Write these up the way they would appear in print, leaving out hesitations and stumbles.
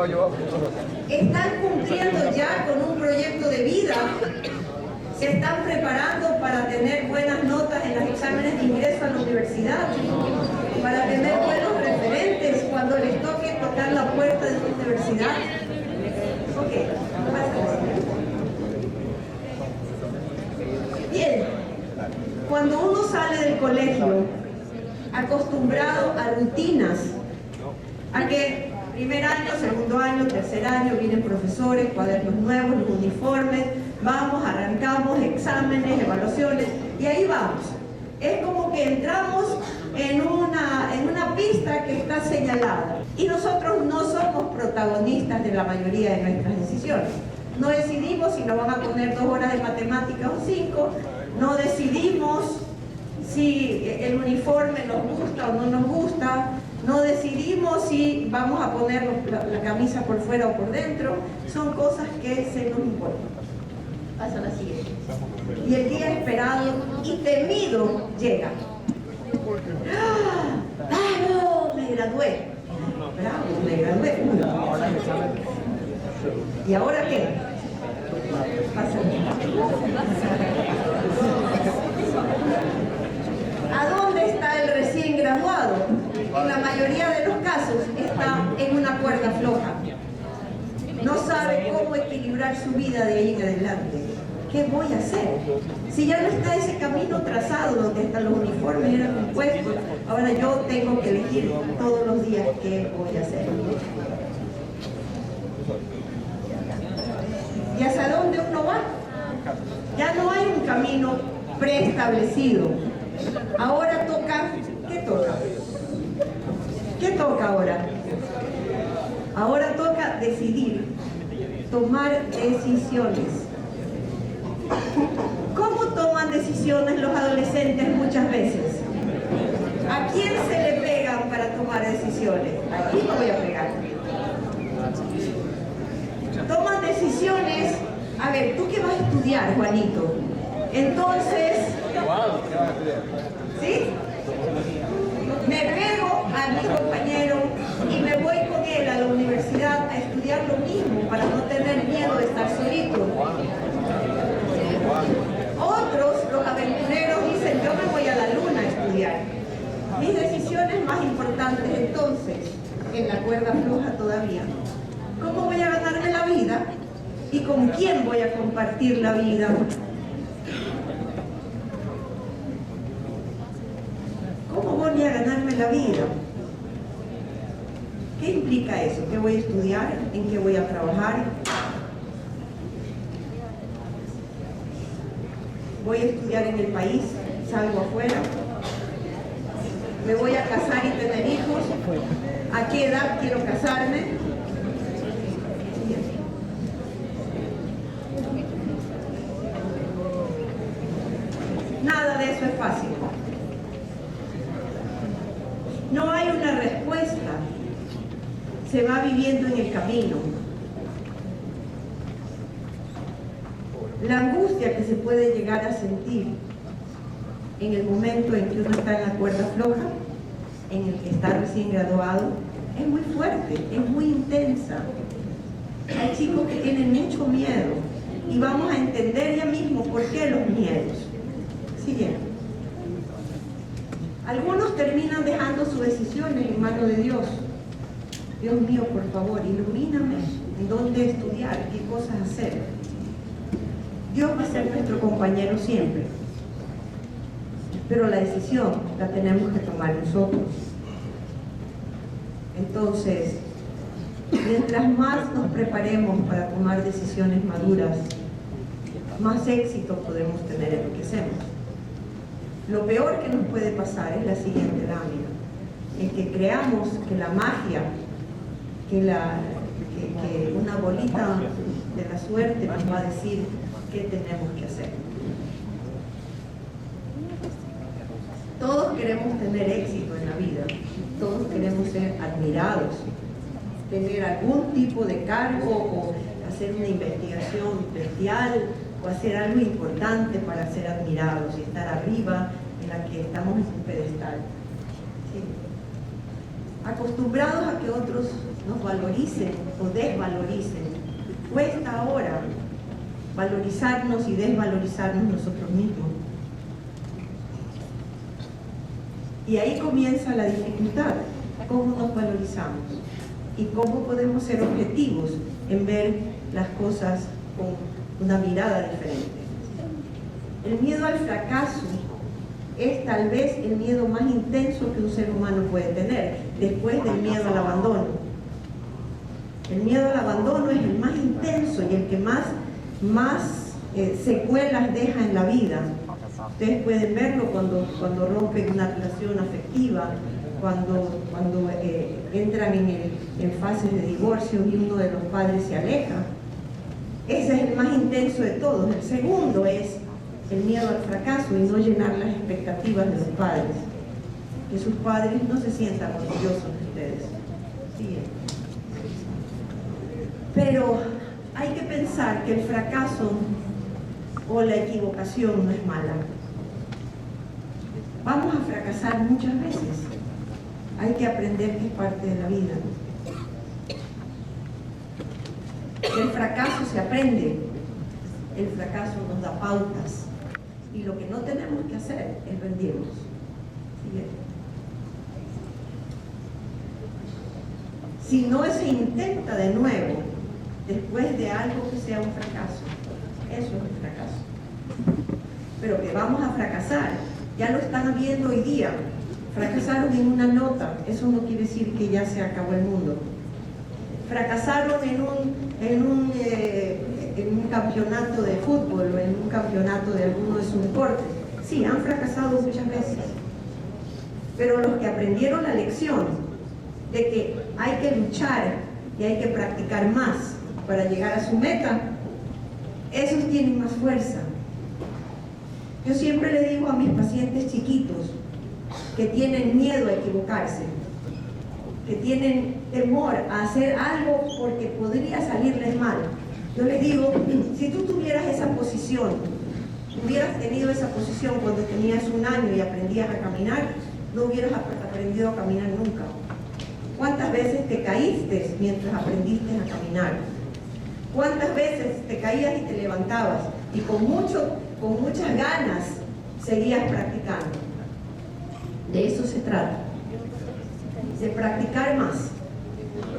están cumpliendo ya con un proyecto de vida, se están preparando para tener buenas notas en los exámenes de ingreso a la universidad, para tener buenos referentes cuando les toque tocar la puerta de su universidad. Ok, bien, cuando uno sale del colegio acostumbrado a rutinas, a que primer año, segundo año, tercer año, vienen profesores, cuadernos nuevos, los uniformes, vamos, arrancamos, exámenes, evaluaciones, y ahí vamos. Es como que entramos en una pista que está señalada, y nosotros no somos protagonistas de la mayoría de nuestras decisiones. No decidimos si nos van a poner 2 horas de matemáticas o 5, no decidimos si el uniforme nos gusta o no nos gusta, no decidimos si vamos a poner la camisa por fuera o por dentro. Son cosas que se nos importan. Pasa la siguiente. Y el día esperado y temido llega. ¡Ah! ¡Bravo! Me gradué. ¡Bravo! Me gradué. ¿Y ahora qué? Pasa. ¿A dónde está el recién graduado? En la mayoría de los casos está en una cuerda floja. No sabe cómo equilibrar su vida de ahí en adelante. ¿Qué voy a hacer? Si ya no está ese camino trazado donde están los uniformes, eran compuestos, ahora yo tengo que elegir todos los días qué voy a hacer. ¿Y hacia dónde uno va? Ya no hay un camino preestablecido. Ahora toca, ¿qué toca? ¿Qué toca ahora? Ahora toca decidir, tomar decisiones. ¿Cómo toman decisiones los adolescentes muchas veces? ¿A quién se le pegan para tomar decisiones? Aquí no voy a pegar. Toman decisiones. A ver, ¿tú qué vas a estudiar, Juanito? Entonces, ¿sí? Me pego a mi compañero y me voy con él a la universidad a estudiar lo mismo para no tener miedo de estar solito. Otros, los aventureros, dicen, yo me voy a la luna a estudiar. Mis decisiones más importantes entonces, en la cuerda floja todavía, ¿cómo voy a ganarme la vida? ¿Y con quién voy a compartir la vida? ¿Cómo voy a ganarme la vida? ¿Qué implica eso? ¿Qué voy a estudiar? ¿En qué voy a trabajar? ¿Voy a estudiar en el país? ¿Salgo afuera? ¿Me voy a casar y tener hijos? ¿A qué edad quiero casarme? Nada de eso es fácil. No hay una respuesta. Se va viviendo en el camino. La angustia que se puede llegar a sentir en el momento en que uno está en la cuerda floja, en el que está recién graduado, es muy fuerte, es muy intensa. Hay chicos que tienen mucho miedo y vamos a entender ya mismo por qué los miedos. Siguiente. Algunos terminan dejando sus decisiones en manos de Dios. Dios mío, por favor, ilumíname en dónde estudiar, qué cosas hacer. Dios va a ser nuestro compañero siempre, pero la decisión la tenemos que tomar nosotros. Entonces, mientras más nos preparemos para tomar decisiones maduras, más éxito podemos tener en lo que hacemos. Lo peor que nos puede pasar es la siguiente lámina, en que creamos que la magia, que una bolita de la suerte nos va a decir qué tenemos que hacer. Todos queremos tener éxito en la vida, todos queremos ser admirados, tener algún tipo de cargo o hacer una investigación bestial o hacer algo importante para ser admirados y estar arriba en la que estamos en un pedestal. ¿Sí? Acostumbrados a que otros nos valoricen o desvaloricen. Cuesta ahora valorizarnos y desvalorizarnos nosotros mismos. Y ahí comienza la dificultad, cómo nos valorizamos y cómo podemos ser objetivos en ver las cosas con una mirada diferente. El miedo al fracaso es tal vez el miedo más intenso que un ser humano puede tener, después del miedo al abandono. El miedo al abandono es el más intenso y el que más secuelas deja en la vida. Ustedes pueden verlo cuando rompen una relación afectiva, cuando entran en fases de divorcio y uno de los padres se aleja. Ese es el más intenso de todos. El segundo es el miedo al fracaso y no llenar las expectativas de los padres. Que sus padres no se sientan orgullosos de ustedes. Sí. Pero hay que pensar que el fracaso o la equivocación no es mala. Vamos a fracasar muchas veces. Hay que aprender que es parte de la vida. Del fracaso se aprende. El fracaso nos da pautas. Y lo que no tenemos que hacer es rendirnos. Si no se intenta de nuevo, después de algo que sea un fracaso, eso es un fracaso. Pero que vamos a fracasar, ya lo están viendo hoy día. Fracasaron en una nota, eso no quiere decir que ya se acabó el mundo. Fracasaron en un campeonato de fútbol o en un campeonato de alguno de sus deportes. Sí, han fracasado muchas veces. Pero los que aprendieron la lección de que hay que luchar y hay que practicar más para llegar a su meta, esos tienen más fuerza. Yo siempre le digo a mis pacientes chiquitos que tienen miedo a equivocarse, que tienen temor a hacer algo porque podría salirles mal. Yo les digo, si tú tuvieras esa posición, hubieras tenido esa posición cuando tenías 1 año y aprendías a caminar, no hubieras aprendido a caminar nunca. ¿Cuántas veces te caíste mientras aprendiste a caminar? ¿Cuántas veces te caías y te levantabas? Y con muchas ganas seguías practicando. De eso se trata, de practicar más.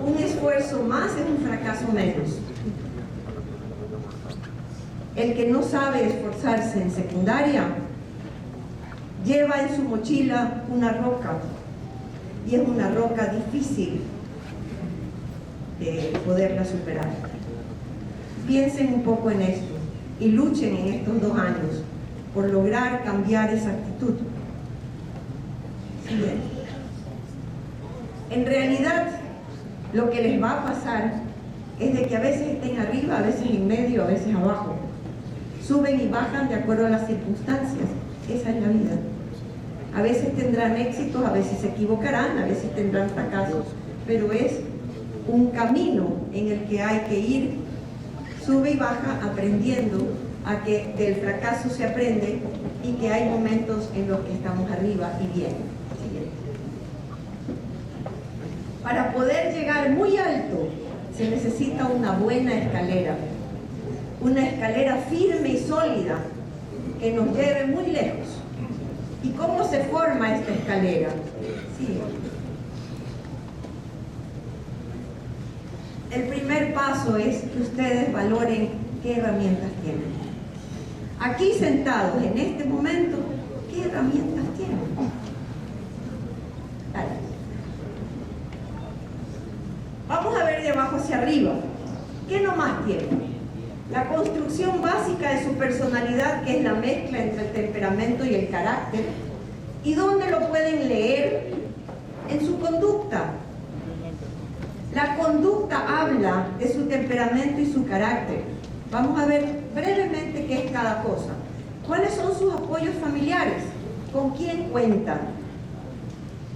Un esfuerzo más es un fracaso menos. El que no sabe esforzarse en secundaria lleva en su mochila una roca, y es una roca difícil de poderla superar. Piensen un poco en esto y luchen en estos 2 años por lograr cambiar esa actitud. Bien. En realidad, lo que les va a pasar es de que a veces estén arriba, a veces en medio, a veces abajo. Suben y bajan de acuerdo a las circunstancias. Esa es la vida. A veces tendrán éxitos, a veces se equivocarán, a veces tendrán fracasos, pero es un camino en el que hay que ir, sube y baja, aprendiendo a que del fracaso se aprende y que hay momentos en los que estamos arriba y bien. Para poder llegar muy alto se necesita una buena escalera, una escalera firme y sólida que nos lleve muy lejos. ¿Y cómo se forma esta escalera? Sí. El primer paso es que ustedes valoren qué herramientas tienen. Aquí sentados en este momento, ¿qué herramientas tienen? Dale. Vamos a ver de abajo hacia arriba. ¿Qué nomás tienen? La construcción básica de su personalidad, que es la mezcla entre el temperamento y el carácter. ¿Y dónde lo pueden leer? En su conducta. La conducta habla de su temperamento y su carácter. Vamos a ver brevemente qué es cada cosa. ¿Cuáles son sus apoyos familiares? ¿Con quién cuentan?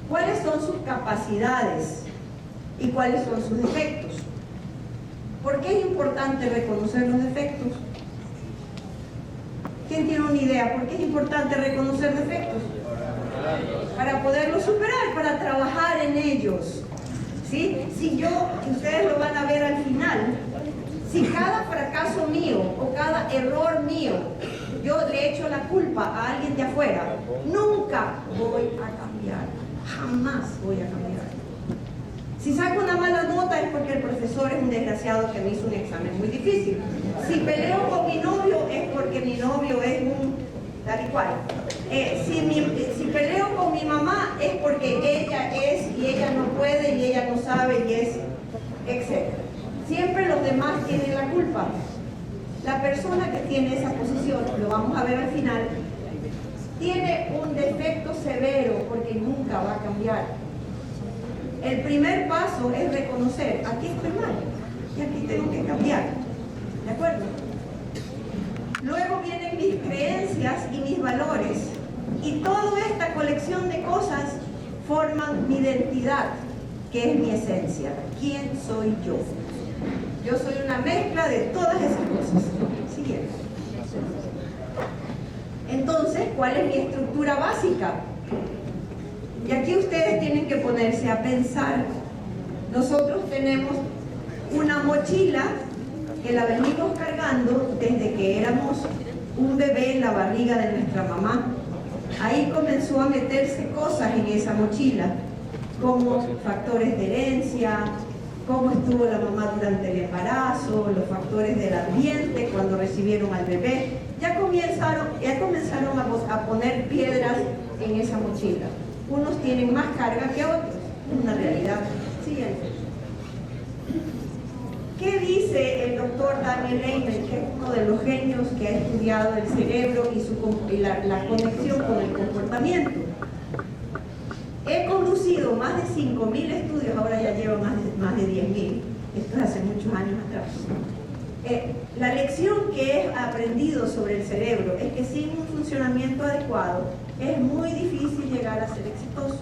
¿Cuáles son sus capacidades? ¿Y cuáles son sus defectos? ¿Por qué es importante reconocer los defectos? ¿Quién tiene una idea? ¿Por qué es importante reconocer defectos? Para poderlos superar, para trabajar en ellos. ¿sí? Si yo, y ustedes lo van a ver al final, si cada fracaso mío o cada error mío, yo le echo la culpa a alguien de afuera, nunca voy a cambiar, jamás voy a cambiar. Si saco una mala nota es porque el profesor es un desgraciado que me hizo un examen muy difícil. Si peleo con mi novio es porque mi novio es un tal y cual. Si peleo con mi mamá es porque ella es y ella no puede y ella no sabe y es, etc. Siempre los demás tienen la culpa. La persona que tiene esa posición, lo vamos a ver al final, tiene un defecto severo porque nunca va a cambiar. El primer paso es reconocer, aquí estoy mal y aquí tengo que cambiar. ¿De acuerdo? Luego vienen mis creencias y mis valores. Y toda esta colección de cosas forman mi identidad, que es mi esencia. ¿Quién soy yo? Yo soy una mezcla de todas esas cosas. Siguiente. Entonces, ¿cuál es mi estructura básica? Y aquí ustedes tienen que ponerse a pensar. Nosotros tenemos una mochila que la venimos cargando desde que éramos un bebé en la barriga de nuestra mamá. Ahí comenzó a meterse cosas en esa mochila, como factores de herencia, cómo estuvo la mamá durante el embarazo, los factores del ambiente cuando recibieron al bebé. Ya comenzaron a poner piedras en esa mochila. Unos tienen más carga que otros, es una realidad. Siguiente. ¿Qué dice el doctor Daniel Leibniz, que es uno de los genios que ha estudiado el cerebro y la conexión con el comportamiento? He conducido más de 5.000 estudios, ahora ya llevo más de 10.000, esto es hace muchos años atrás. La lección que he aprendido sobre el cerebro es que sin un funcionamiento adecuado es muy difícil llegar a ser exitoso.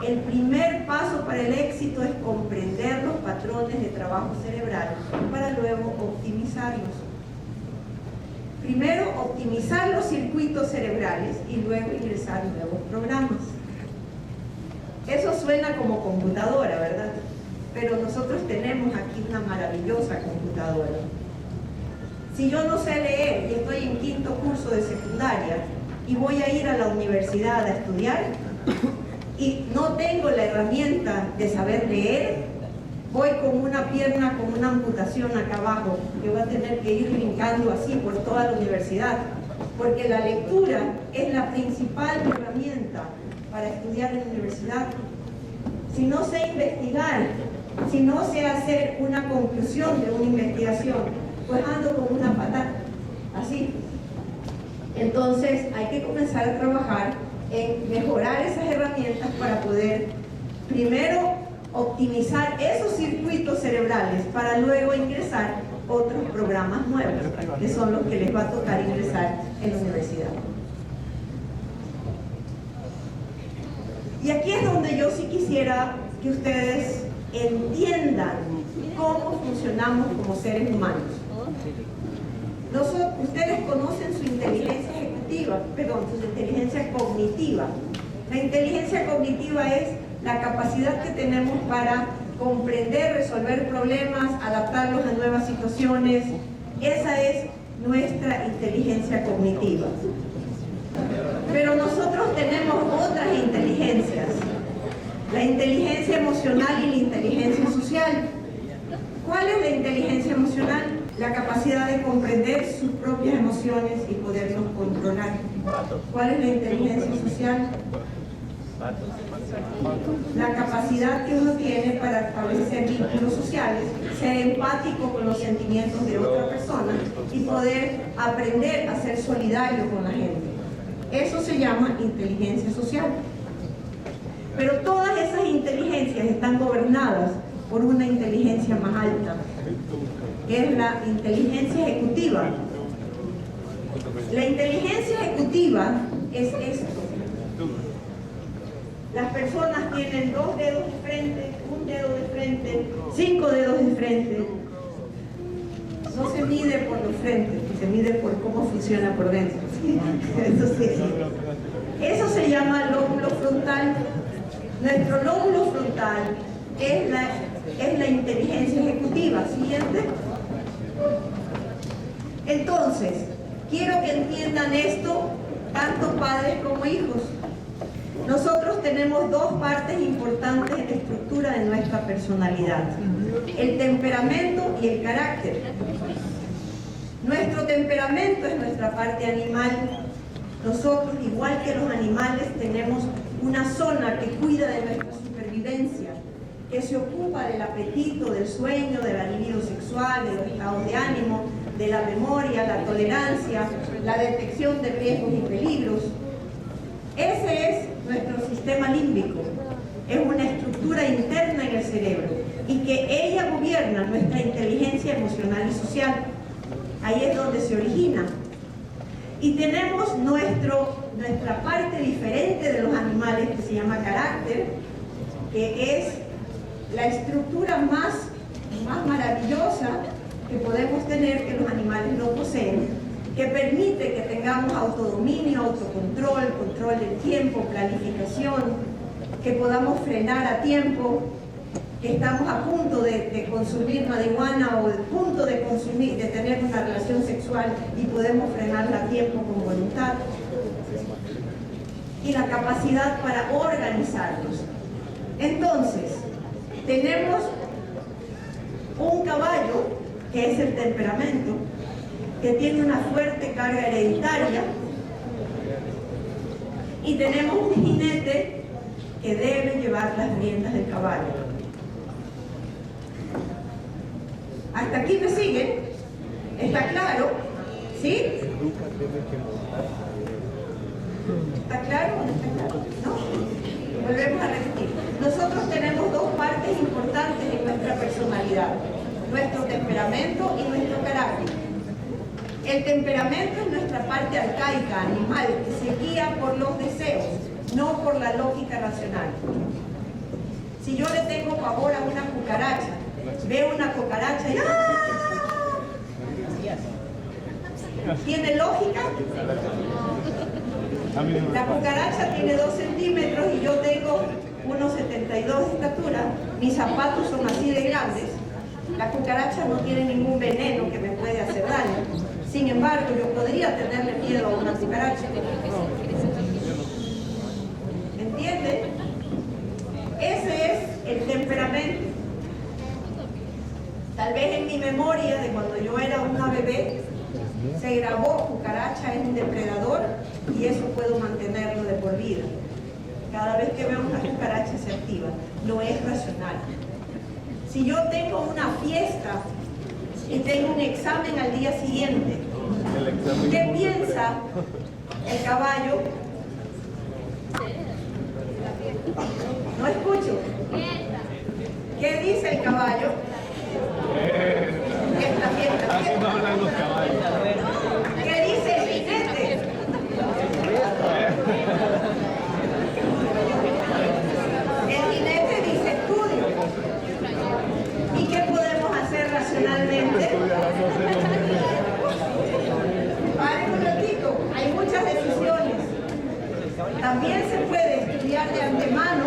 El primer paso para el éxito es comprender los patrones de trabajo cerebral para luego optimizarlos. Primero, optimizar los circuitos cerebrales y luego ingresar nuevos programas. Eso suena como computadora, ¿verdad? Pero nosotros tenemos aquí una maravillosa computadora. Si yo no sé leer y estoy en 5º curso de secundaria y voy a ir a la universidad a estudiar y no tengo la herramienta de saber leer, voy con una pierna, con una amputación acá abajo, que voy a tener que ir brincando así por toda la universidad, porque la lectura es la principal herramienta para estudiar en la universidad. Si no sé investigar, si no sé hacer una conclusión de una investigación, pues ando con una patada, así. Entonces hay que comenzar a trabajar en mejorar esas herramientas para poder primero optimizar esos circuitos cerebrales para luego ingresar otros programas nuevos, que son los que les va a tocar ingresar en la universidad. Y aquí es donde yo sí quisiera que ustedes entiendan cómo funcionamos como seres humanos. Ustedes conocen su inteligencia su inteligencia cognitiva. La inteligencia cognitiva es la capacidad que tenemos para comprender, resolver problemas, adaptarlos a nuevas situaciones. Esa es nuestra inteligencia cognitiva. Pero nosotros tenemos otras inteligencias, la inteligencia emocional y la inteligencia social. ¿Cuál es la inteligencia emocional? La capacidad de comprender sus propias emociones y poderlos controlar. ¿Cuál es la inteligencia social? La capacidad que uno tiene para establecer vínculos sociales, ser empático con los sentimientos de otra persona y poder aprender a ser solidario con la gente. Eso se llama inteligencia social. Pero todas esas inteligencias están gobernadas por una inteligencia más alta, que es la inteligencia ejecutiva. La inteligencia ejecutiva es esto. Las personas tienen 2 dedos de frente, 1 dedo de frente, 5 dedos de frente. No se mide por los frentes, se mide por cómo funciona por dentro. Eso se llama lóbulo frontal. Nuestro lóbulo frontal es la inteligencia ejecutiva. Siguiente. Entonces, quiero que entiendan esto tanto padres como hijos. Nosotros tenemos dos partes importantes en la estructura de nuestra personalidad: el temperamento y el carácter. Nuestro temperamento es nuestra parte animal. Nosotros, igual que los animales, tenemos una zona que cuida de nuestra supervivencia, que se ocupa del apetito, del sueño, de la libido sexual, de los estados de ánimo, de la memoria, la tolerancia, la detección de riesgos y peligros. Ese es nuestro sistema límbico. Es una estructura interna en el cerebro y que ella gobierna nuestra inteligencia emocional y social. Ahí es donde se origina. Y tenemos nuestra parte diferente de los animales, que se llama carácter, que es la estructura más maravillosa que podemos tener, que los animales no poseen, que permite que tengamos autodominio, autocontrol, control del tiempo, planificación, que podamos frenar a tiempo, que estamos a punto de consumir marihuana o a punto de tener una relación sexual y podemos frenarla a tiempo con voluntad. Y la capacidad para organizarnos. Entonces, tenemos un caballo, que es el temperamento, que tiene una fuerte carga hereditaria, y tenemos un jinete que debe llevar las riendas del caballo. ¿Hasta aquí me siguen? ¿Está claro? ¿Sí? ¿Está claro o no está claro? ¿No? Volvemos a repetir. Nosotros tenemos dos partes importantes en nuestra personalidad: nuestro temperamento y nuestro carácter. El temperamento es nuestra parte arcaica, animal, que se guía por los deseos, no por la lógica racional. Si yo le tengo pavor a una cucaracha, veo una cucaracha y ¡ah! ¿Tiene lógica? La cucaracha tiene 2 centímetros y yo tengo 1,72 de estatura. Mis zapatos son así de grandes. La cucaracha no tiene ningún veneno que me puede hacer daño. Sin embargo, yo podría tenerle miedo a una cucaracha. ¿Entienden? Ese es el temperamento. Tal vez en mi memoria de cuando yo era una bebé se grabó: cucaracha es un depredador, y eso puedo mantenerlo de por vida. Cada vez que veo una cucaracha se activa. No es racional. Si yo tengo una fiesta y tengo un examen al día siguiente, ¿qué piensa el caballo? No escucho. ¿Qué dice el caballo? Fiesta. Así no hablan los caballos. ¿Qué dice el jinete? El jinete dice estudio. ¿Y qué podemos hacer racionalmente? Paren un ratito, hay muchas decisiones. También se puede estudiar de antemano,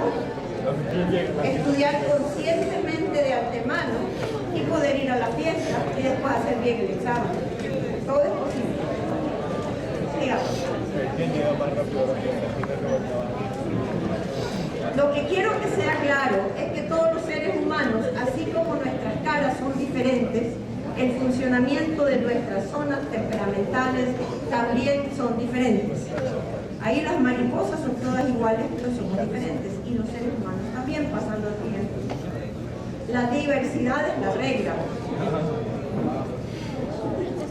estudiar conscientemente de antemano y poder ir a la fiesta y después hacer bien el examen. Todo es posible. Sigamos. Lo que quiero que sea claro es que todos los seres humanos, así como nuestras caras son diferentes, el funcionamiento de nuestras zonas temperamentales también son diferentes. Ahí las mariposas son todas iguales, pero somos diferentes, y los seres humanos también, pasando al siguiente. La diversidad es la regla.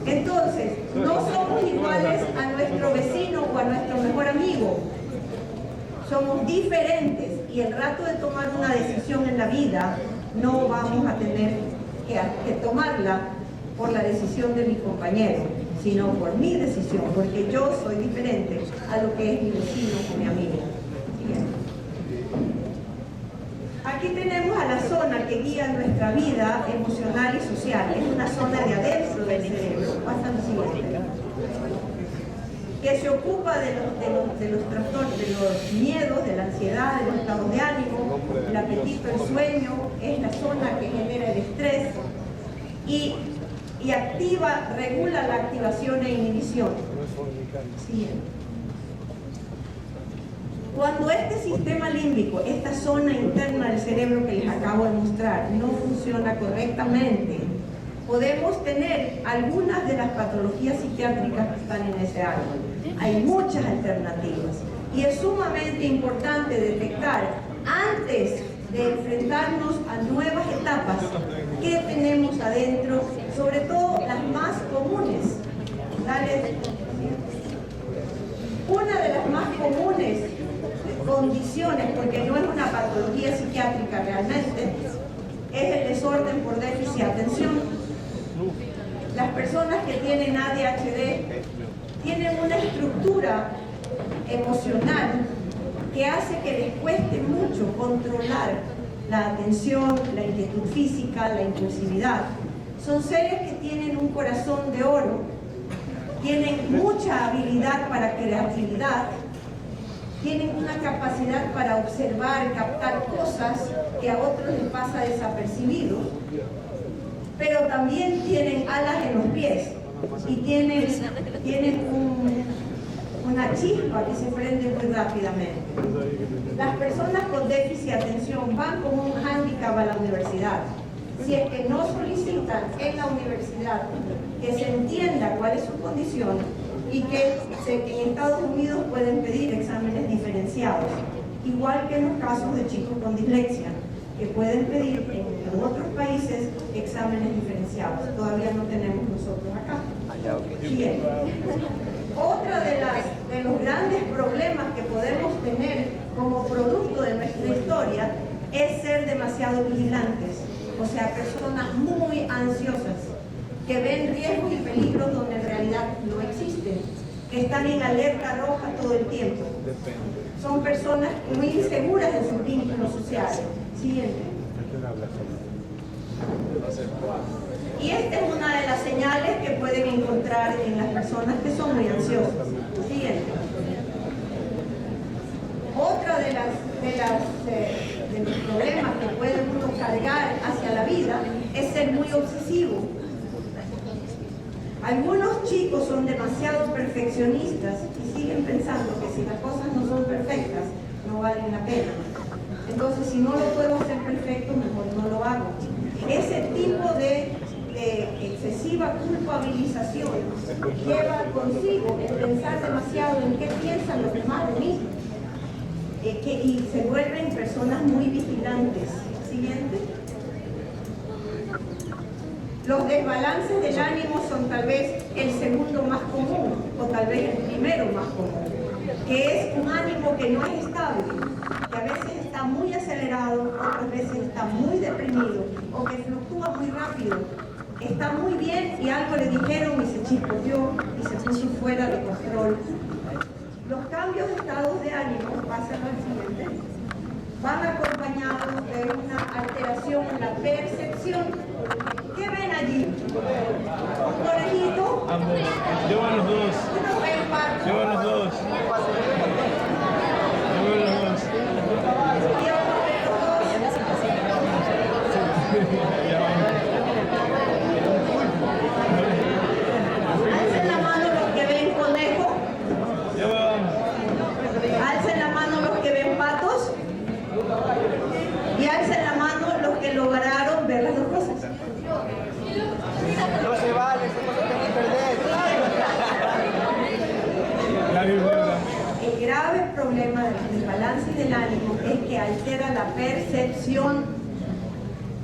Entonces, no somos iguales a nuestro vecino o a nuestro mejor amigo. Somos diferentes, y el rato de tomar una decisión en la vida no vamos a tener que tomarla por la decisión de mi compañero, sino por mi decisión, porque yo soy diferente a lo que es mi vecino o mi amigo. Siguiente. Aquí tenemos a la zona que guía nuestra vida emocional y social. Es una zona de adentro del cerebro. Pasa al siguiente. Que se ocupa de los trastornos, de los miedos, de la ansiedad, de los estados de ánimo, el apetito, el sueño, es la zona que genera el estrés y regula la activación e inhibición. Siguiente. Cuando este sistema límbico, esta zona interna del cerebro que les acabo de mostrar, no funciona correctamente, podemos tener algunas de las patologías psiquiátricas que están en ese árbol. Hay muchas alternativas y es sumamente importante detectar antes de enfrentarnos a nuevas etapas que tenemos adentro, sobre todo las más comunes. Una de las más comunes condiciones, porque no es una patología psiquiátrica realmente, es el desorden por déficit de atención. Las personas que tienen ADHD tienen una estructura emocional que hace que les cueste mucho controlar la atención, la inquietud física, la impulsividad. Son seres que tienen un corazón de oro, tienen mucha habilidad para creatividad, tienen una capacidad para observar, captar cosas que a otros les pasa desapercibido, pero también tienen alas en los pies y tienen una chispa que se prende muy rápidamente. Las personas con déficit de atención van con un hándicap a la universidad. Si es que no solicitan en la universidad que se entienda cuál es su condición y que en Estados Unidos pueden pedir exámenes diferenciados, igual que en los casos de chicos con dislexia, que pueden pedir en otros países exámenes diferenciados. Todavía no tenemos nosotros acá. Bien. Otra de los grandes problemas que podemos tener como producto de nuestra historia es ser demasiado vigilantes, o sea, personas muy ansiosas, que ven riesgos y peligros donde en realidad no existen, que están en alerta roja todo el tiempo. Son personas muy inseguras en sus vínculos sociales. Siguiente. Y esta es una de las señales que pueden encontrar en las personas que son muy ansiosas. Siguiente. Otra de los problemas que puede uno cargar hacia la vida es ser muy obsesivo. Algunos chicos son demasiado perfeccionistas y siguen pensando que si las cosas no son perfectas, no valen la pena. Entonces, si no lo puedo hacer perfecto, mejor no lo hago. Ese tipo de excesiva culpabilización lleva consigo el pensar demasiado en qué piensan los demás de mí y se vuelven personas muy vigilantes. Siguiente. Los desbalances del ánimo son tal vez el segundo más común o tal vez el primero más común, que es un ánimo que no es estable, que a veces está muy acelerado, otras veces está muy deprimido o que fluctúa muy rápido. Está muy bien y algo le dijeron y se chispoteó y se puso fuera de control. Los cambios de estados de ánimo, pasan al siguiente, van acompañados de una alteración en la percepción. ¿Qué ven allí? ¿Un conejito? Ambos. Yo a los dos. ¿Uno ven pato? Yo a los dos. Yo a los dos. ¿Y otro ven los dos? Ya vamos. Alcen la mano los que ven conejo. Ya vamos. Alcen la mano los que ven patos. Y alcen la mano los que lograron ver las dos cosas. No se vale, se puede perder. La El grave problema del desbalance del ánimo es que altera la percepción.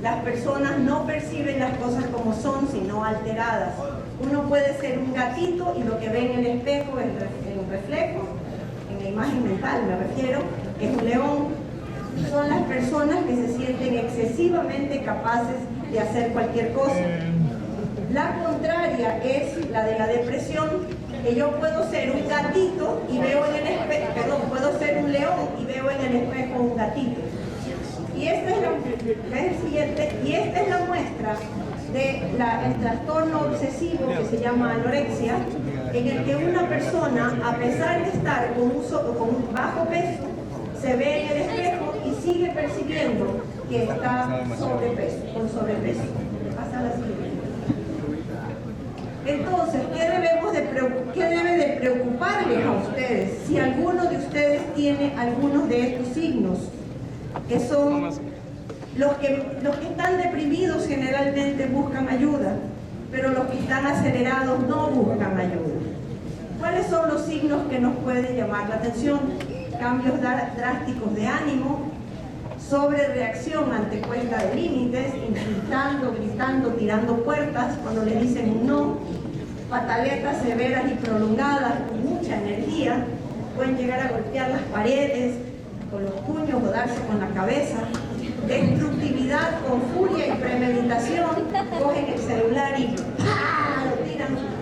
Las personas no perciben las cosas como son, sino alteradas. Uno puede ser un gatito y lo que ve en el espejo, en el reflejo, en la imagen mental me refiero, es un león. Son las personas que se sienten excesivamente capaces de hacer cualquier cosa. La contraria es la de la depresión, que yo puedo ser un gatito y veo en el espejo, perdón, puedo ser un león y veo en el espejo un gatito. Y esta es la muestra del trastorno obsesivo que se llama anorexia, en el que una persona, a pesar de estar con un bajo peso, se ve en el espejo y sigue percibiendo que está con sobrepeso. Pasa la siguiente. Entonces, ¿qué debe de preocuparles a ustedes? Si alguno de ustedes tiene algunos de estos signos, que son los que están deprimidos generalmente buscan ayuda, pero los que están acelerados no buscan ayuda. ¿Cuáles son los signos que nos pueden llamar la atención? Cambios drásticos de ánimo, sobrereacción ante cuesta de límites, insultando, gritando, tirando puertas cuando le dicen un no, pataletas severas y prolongadas con mucha energía, pueden llegar a golpear las paredes con los puños o darse con la cabeza, destructividad con furia y premeditación, cogen el celular y ¡pah! Lo tiran.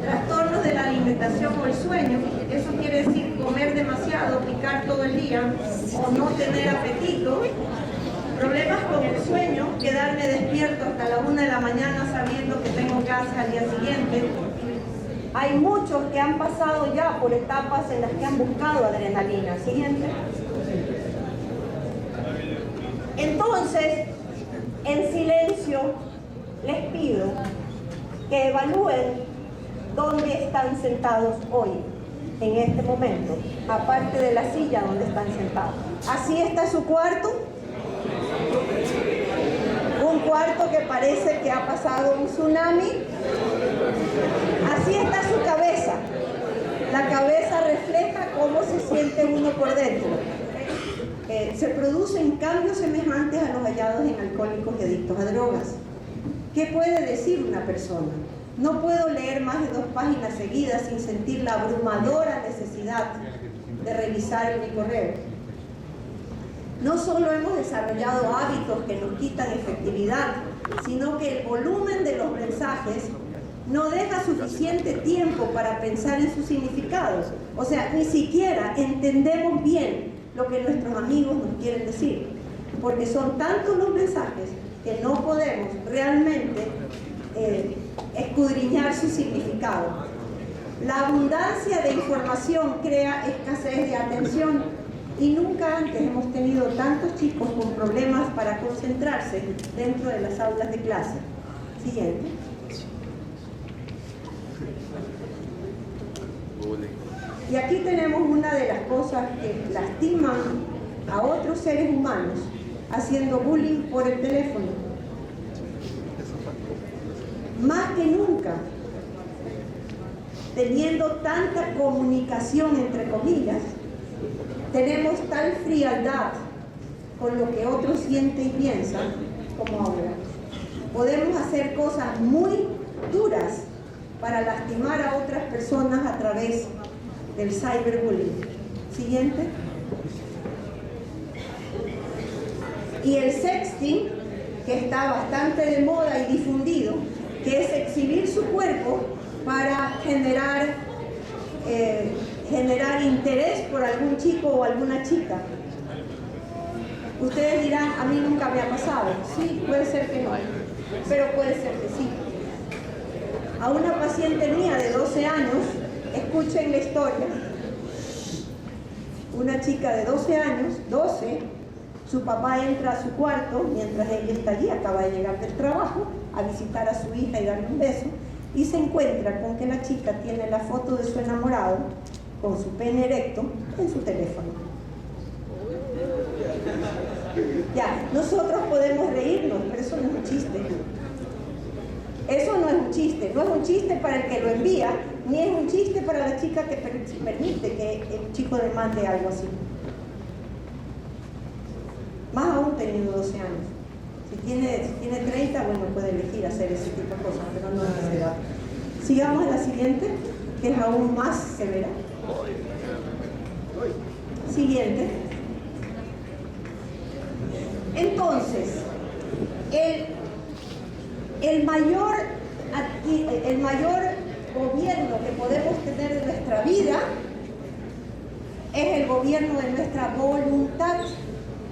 Trastornos de la alimentación o el sueño, eso quiere decir comer demasiado, picar todo el día o no tener apetito. Problemas con el sueño, quedarme despierto hasta la 1 de la mañana sabiendo que tengo clase al día siguiente. Hay muchos que han pasado ya por etapas en las que han buscado adrenalina. Siguiente. Entonces, en silencio, les pido que evalúen dónde están sentados hoy, en este momento, aparte de la silla donde están sentados. ¿Así está su cuarto? Un cuarto que parece que ha pasado un tsunami. Así está su cabeza. La cabeza refleja cómo se siente uno por dentro. Se producen cambios semejantes a los hallados en alcohólicos y adictos a drogas. ¿Qué puede decir una persona? No puedo leer más de 2 páginas seguidas sin sentir la abrumadora necesidad de revisar mi correo. No solo hemos desarrollado hábitos que nos quitan efectividad, sino que el volumen de los mensajes no deja suficiente tiempo para pensar en sus significados. O sea, ni siquiera entendemos bien lo que nuestros amigos nos quieren decir, porque son tantos los mensajes que no podemos realmente escudriñar su significado. La abundancia de información crea escasez de atención y nunca antes hemos tenido tantos chicos con problemas para concentrarse dentro de las aulas de clase. Siguiente. Y aquí tenemos una de las cosas que lastiman a otros seres humanos, haciendo bullying por el teléfono. Más que nunca, teniendo tanta comunicación entre comillas, tenemos tal frialdad con lo que otros sienten y piensan como ahora. Podemos hacer cosas muy duras para lastimar a otras personas a través del cyberbullying. Siguiente. Y el sexting, que está bastante de moda y difundido, que es exhibir su cuerpo para generar interés por algún chico o alguna chica. Ustedes dirán, a mí nunca me ha pasado. Sí, puede ser que no, pero puede ser que sí. A una paciente mía de 12 años, escuchen la historia, una chica de 12 años, su papá entra a su cuarto mientras ella está allí, acaba de llegar del trabajo, a visitar a su hija y darle un beso, y se encuentra con que la chica tiene la foto de su enamorado con su pene erecto en su teléfono. Ya, nosotros podemos reírnos, pero eso no es un chiste. Eso no es un chiste, no es un chiste para el que lo envía, ni es un chiste para la chica que permite que el chico le mande algo así. Más aún teniendo 12 años. Si tiene 30, bueno, puede elegir hacer ese tipo de cosas, pero no es esa edad. Sigamos a la siguiente, que es aún más severa. Siguiente. Entonces, el mayor gobierno que podemos tener de nuestra vida es el gobierno de nuestra voluntad.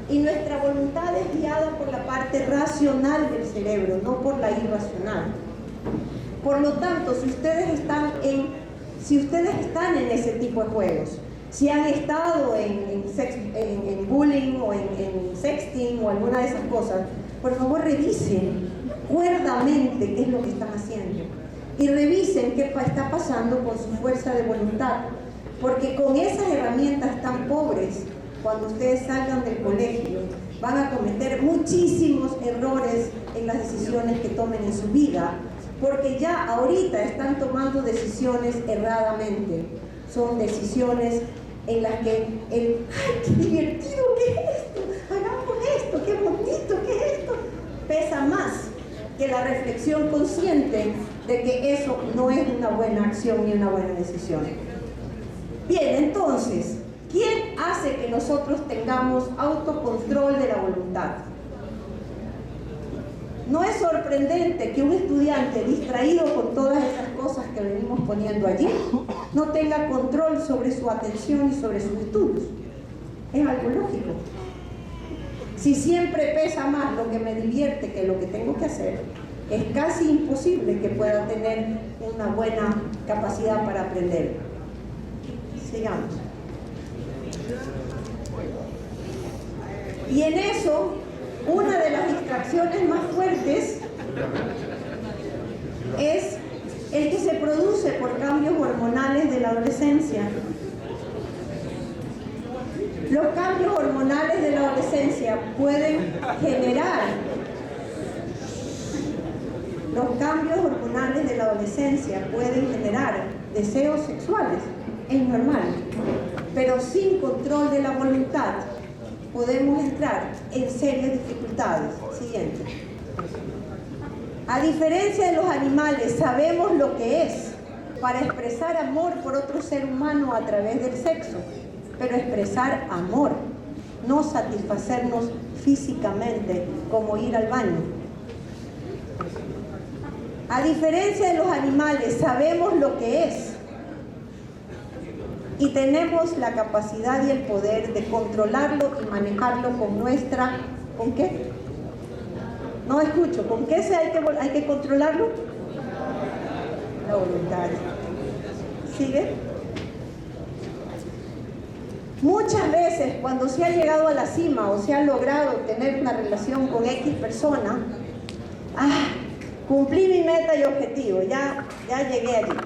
Y nuestra voluntad es guiada por la parte racional del cerebro, no por la irracional. Por lo tanto, si ustedes están en ese tipo de juegos, Si han estado en bullying o en sexting o alguna de esas cosas, por favor revisen cuerdamente qué es lo que están haciendo y revisen qué está pasando con su fuerza de voluntad, porque con esas herramientas tan pobres, cuando ustedes salgan del colegio, van a cometer muchísimos errores en las decisiones que tomen en su vida, porque ya ahorita están tomando decisiones erradamente. Son decisiones en las que ¡ay, qué divertido! ¿Qué es esto? Hagamos esto, qué bonito, ¿qué es esto? Pesa más que la reflexión consciente de que eso no es una buena acción ni una buena decisión. Bien, entonces, ¿quién hace que nosotros tengamos autocontrol de la voluntad? No es sorprendente que un estudiante distraído con todas esas cosas que venimos poniendo allí no tenga control sobre su atención y sobre sus estudios. Es algo lógico. Si siempre pesa más lo que me divierte que lo que tengo que hacer, es casi imposible que pueda tener una buena capacidad para aprender. Sigamos. Y en eso, una de las distracciones más fuertes es el que se produce por cambios hormonales de la adolescencia. Los cambios hormonales de la adolescencia pueden generar deseos sexuales, es normal, pero sin control de la voluntad podemos entrar en serias dificultades. Siguiente. A diferencia de los animales, sabemos lo que es para expresar amor por otro ser humano a través del sexo, pero expresar amor, no satisfacernos físicamente como ir al baño. A diferencia de los animales, sabemos lo que es y tenemos la capacidad y el poder de controlarlo y manejarlo con nuestra... ¿Con qué? No escucho. ¿Con qué hay que controlarlo? La voluntad. ¿Sigue? Muchas veces cuando se ha llegado a la cima o se ha logrado tener una relación con X persona, cumplí mi meta y objetivo, ya llegué allí.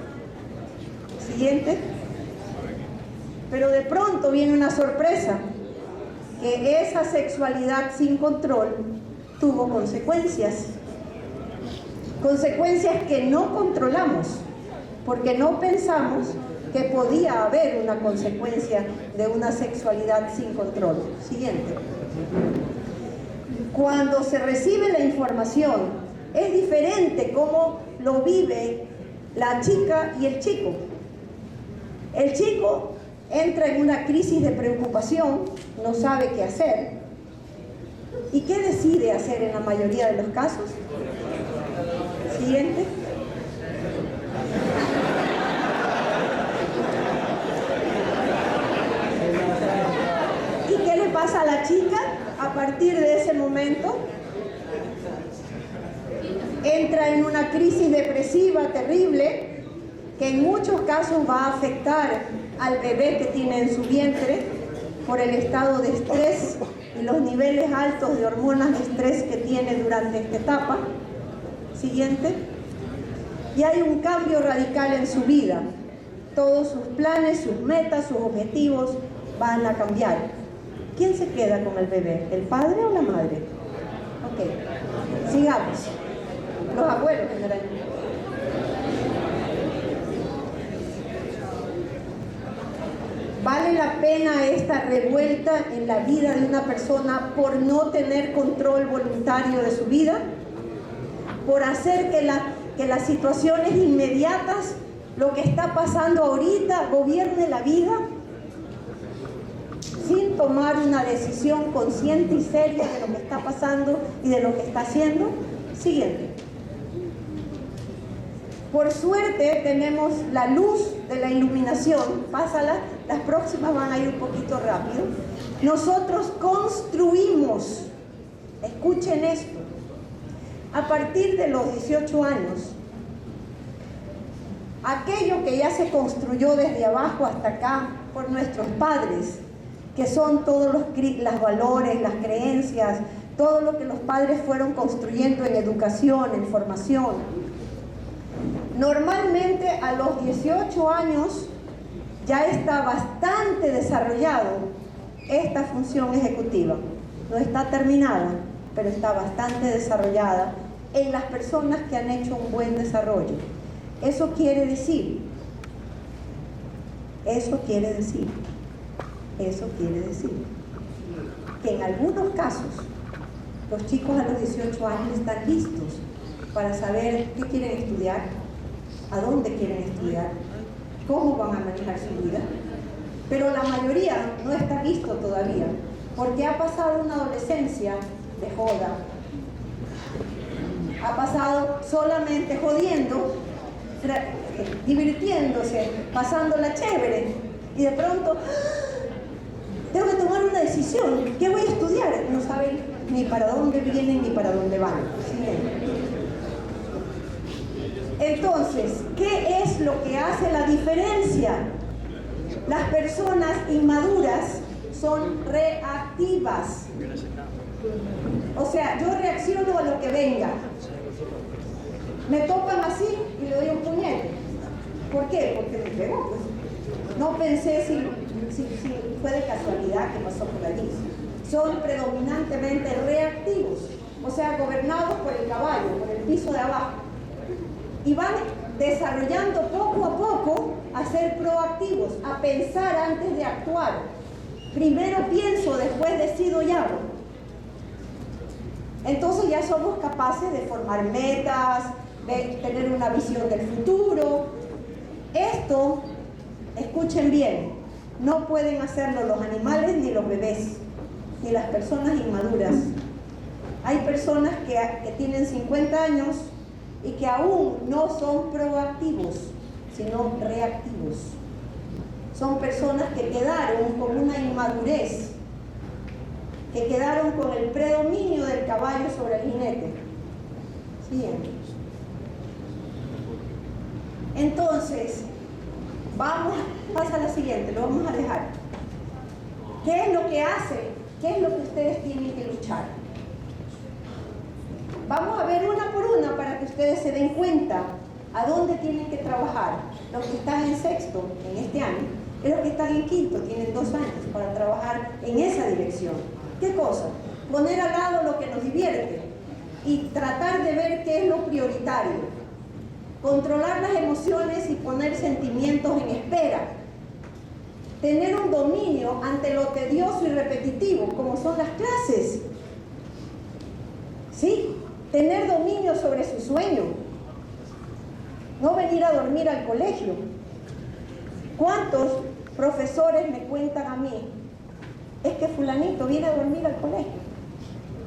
Siguiente. Pero de pronto viene una sorpresa, que esa sexualidad sin control tuvo consecuencias. Consecuencias que no controlamos, porque no pensamos que podía haber una consecuencia de una sexualidad sin control. Siguiente. Cuando se recibe la información, es diferente cómo lo vive la chica y el chico. El chico entra en una crisis de preocupación, no sabe qué hacer. ¿Y qué decide hacer en la mayoría de los casos? Siguiente. ¿Y qué le pasa a la chica a partir de ese momento? Entra en una crisis depresiva terrible que en muchos casos va a afectar al bebé que tiene en su vientre por el estado de estrés y los niveles altos de hormonas de estrés que tiene durante esta etapa. Siguiente. Y hay un cambio radical en su vida. Todos sus planes, sus metas, sus objetivos van a cambiar. ¿Quién se queda con el bebé? ¿El padre o la madre? Ok, sigamos. Los abuelos generalmente. ¿Vale la pena esta revuelta en la vida de una persona por no tener control voluntario de su vida? ¿Por hacer que las situaciones inmediatas, lo que está pasando ahorita, gobierne la vida? Sin tomar una decisión consciente y seria de lo que está pasando y de lo que está haciendo. Siguiente. Por suerte tenemos la luz de la iluminación. Pásala, las próximas van a ir un poquito rápido. Nosotros construimos, escuchen esto, a partir de los 18 años, aquello que ya se construyó desde abajo hasta acá por nuestros padres, que son todos los valores, las creencias, todo lo que los padres fueron construyendo en educación, en formación. Normalmente a los 18 años ya está bastante desarrollado esta función ejecutiva. No está terminada, pero está bastante desarrollada en las personas que han hecho un buen desarrollo. Eso quiere decir que en algunos casos los chicos a los 18 años están listos para saber qué quieren estudiar, a dónde quieren estudiar, cómo van a manejar su vida, pero la mayoría no está listo todavía, porque ha pasado una adolescencia de joda, ha pasado solamente jodiendo, divirtiéndose, pasándola chévere, y de pronto tengo que tomar una decisión. ¿Qué voy a estudiar? No saben ni para dónde vienen ni para dónde van. ¿Sí? Entonces, ¿qué es lo que hace la diferencia? Las personas inmaduras son reactivas. O sea, yo reacciono a lo que venga. Me tocan así y le doy un puñete. ¿Por qué? Porque me pegó, pues. No pensé si fue de casualidad que pasó por allí. Son predominantemente reactivos, o sea, gobernados por el caballo, por el piso de abajo. Y van desarrollando poco a poco a ser proactivos, a pensar antes de actuar. Primero pienso, después decido y hago. Entonces ya somos capaces de formar metas, de tener una visión del futuro. Esto, escuchen bien, no pueden hacerlo los animales ni los bebés, ni las personas inmaduras. Hay personas que tienen 50 años y que aún no son proactivos, sino reactivos. Son personas que quedaron con una inmadurez, que quedaron con el predominio del caballo sobre el jinete. Siguiente. Entonces, pasa a la siguiente, lo vamos a dejar. ¿Qué es lo que hace? ¿Qué es lo que ustedes tienen que luchar? Vamos a ver una por una para que ustedes se den cuenta a dónde tienen que trabajar. Los que están en sexto, en este año, y los que están en quinto, tienen 2 años para trabajar en esa dirección. ¿Qué cosa? Poner al lado lo que nos divierte y tratar de ver qué es lo prioritario. Controlar las emociones y poner sentimientos en espera. Tener un dominio ante lo tedioso y repetitivo, como son las clases. ¿Sí? Tener dominio sobre su sueño. No venir a dormir al colegio. ¿Cuántos profesores me cuentan a mí? Es que fulanito viene a dormir al colegio.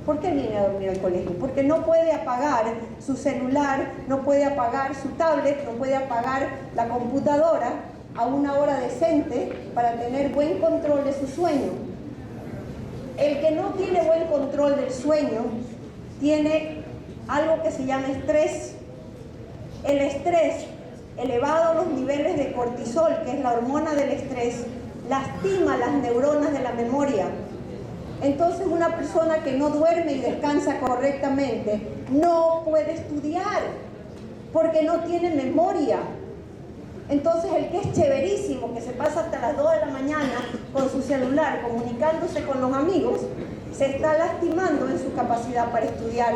¿Por qué viene a dormir al colegio? Porque no puede apagar su celular, no puede apagar su tablet, no puede apagar la computadora a una hora decente para tener buen control de su sueño. El que no tiene buen control del sueño tiene algo que se llama estrés. El estrés, elevado los niveles de cortisol, que es la hormona del estrés, lastima las neuronas de la memoria. Entonces una persona que no duerme y descansa correctamente no puede estudiar porque no tiene memoria. Entonces el que es chéverísimo, que se pasa hasta las 2 de la mañana con su celular comunicándose con los amigos, se está lastimando en su capacidad para estudiar.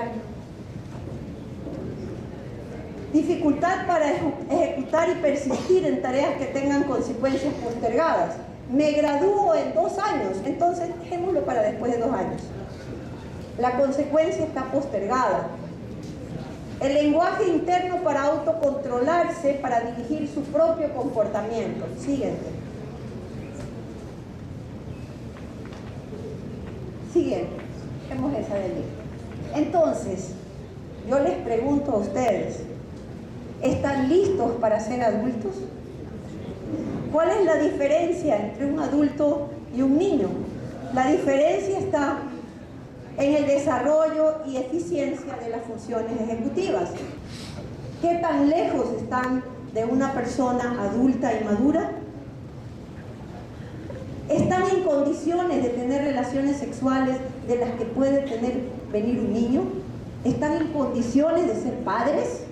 Dificultad para ejecutar y persistir en tareas que tengan consecuencias postergadas. Me gradúo en 2 años, entonces dejémoslo para después de 2 años. La consecuencia está postergada. El lenguaje interno para autocontrolarse, para dirigir su propio comportamiento. Siguiente. Siguiente. Dejemos esa de allí. Entonces, yo les pregunto a ustedes, ¿están listos para ser adultos? ¿Cuál es la diferencia entre un adulto y un niño? La diferencia está en el desarrollo y eficiencia de las funciones ejecutivas. ¿Qué tan lejos están de una persona adulta y madura? ¿Están en condiciones de tener relaciones sexuales de las que puede venir un niño? ¿Están en condiciones de ser padres?